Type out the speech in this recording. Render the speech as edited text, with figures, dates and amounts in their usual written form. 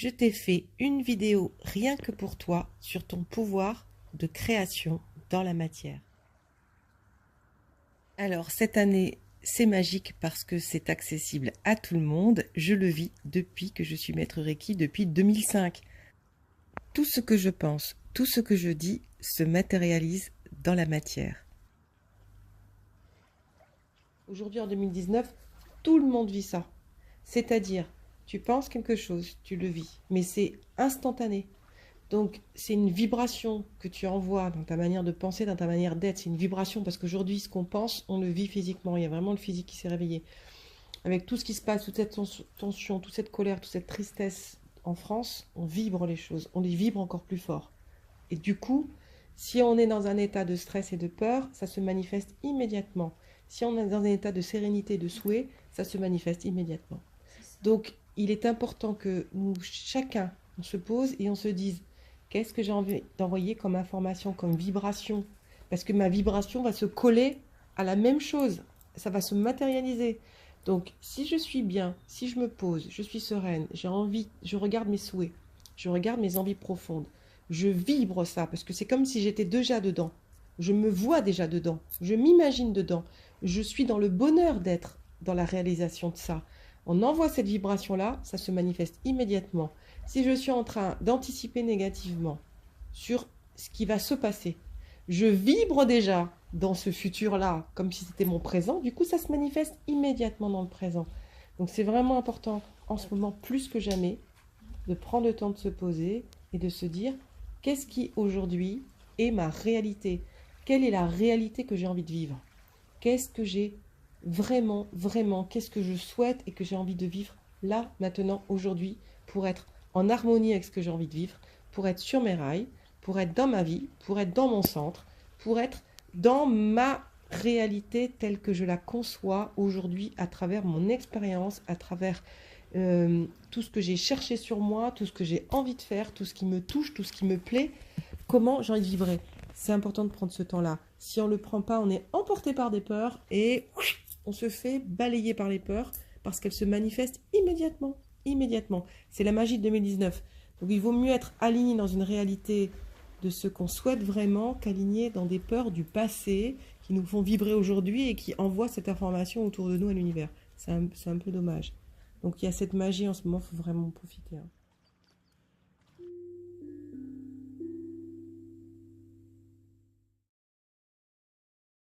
je t'ai fait une vidéo rien que pour toi sur ton pouvoir de création dans la matière. Alors cette année, c'est magique parce que c'est accessible à tout le monde. Je le vis depuis que je suis maître Reiki, depuis 2005. Tout ce que je pense, tout ce que je dis se matérialise dans la matière. Aujourd'hui, en 2019, tout le monde vit ça. C'est-à-dire, tu penses quelque chose, tu le vis, mais c'est instantané. Donc, c'est une vibration que tu envoies dans ta manière de penser, dans ta manière d'être. C'est une vibration parce qu'aujourd'hui, ce qu'on pense, on le vit physiquement. Il y a vraiment le physique qui s'est réveillé. Avec tout ce qui se passe, toute cette tension, toute cette colère, toute cette tristesse en France, on vibre les choses. On les vibre encore plus fort. Et du coup, si on est dans un état de stress et de peur, ça se manifeste immédiatement. Si on est dans un état de sérénité et de souhait, ça se manifeste immédiatement. Donc, il est important que nous, chacun, on se pose et on se dise qu'est-ce que j'ai envie d'envoyer comme information, comme vibration. Parce que ma vibration va se coller à la même chose. Ça va se matérialiser. Donc, si je suis bien, si je me pose, je suis sereine, j'ai envie, je regarde mes souhaits, je regarde mes envies profondes, je vibre ça, parce que c'est comme si j'étais déjà dedans. Je me vois déjà dedans. Je m'imagine dedans. Je suis dans le bonheur d'être dans la réalisation de ça. On envoie cette vibration-là, ça se manifeste immédiatement. Si je suis en train d'anticiper négativement sur ce qui va se passer, je vibre déjà dans ce futur-là, comme si c'était mon présent. Du coup, ça se manifeste immédiatement dans le présent. Donc, c'est vraiment important, en ce moment, plus que jamais, de prendre le temps de se poser et de se dire qu'est-ce qui, aujourd'hui, est ma réalité? Quelle est la réalité que j'ai envie de vivre? Qu'est-ce que j'ai vraiment, qu'est-ce que je souhaite et que j'ai envie de vivre là, maintenant, aujourd'hui, pour être en harmonie avec ce que j'ai envie de vivre, pour être sur mes rails, pour être dans ma vie, pour être dans mon centre, pour être dans ma réalité telle que je la conçois aujourd'hui à travers mon expérience, à travers tout ce que j'ai cherché sur moi, tout ce que j'ai envie de faire, tout ce qui me touche, tout ce qui me plaît, comment j'ai envie de vibrer. C'est important de prendre ce temps-là. Si on ne le prend pas, on est emporté par des peurs et on se fait balayer par les peurs parce qu'elles se manifestent immédiatement. Immédiatement. C'est la magie de 2019. Donc il vaut mieux être aligné dans une réalité de ce qu'on souhaite vraiment qu'aligné dans des peurs du passé qui nous font vibrer aujourd'hui et qui envoient cette information autour de nous à l'univers. C'est un peu dommage. Donc il y a cette magie en ce moment, il faut vraiment en profiter.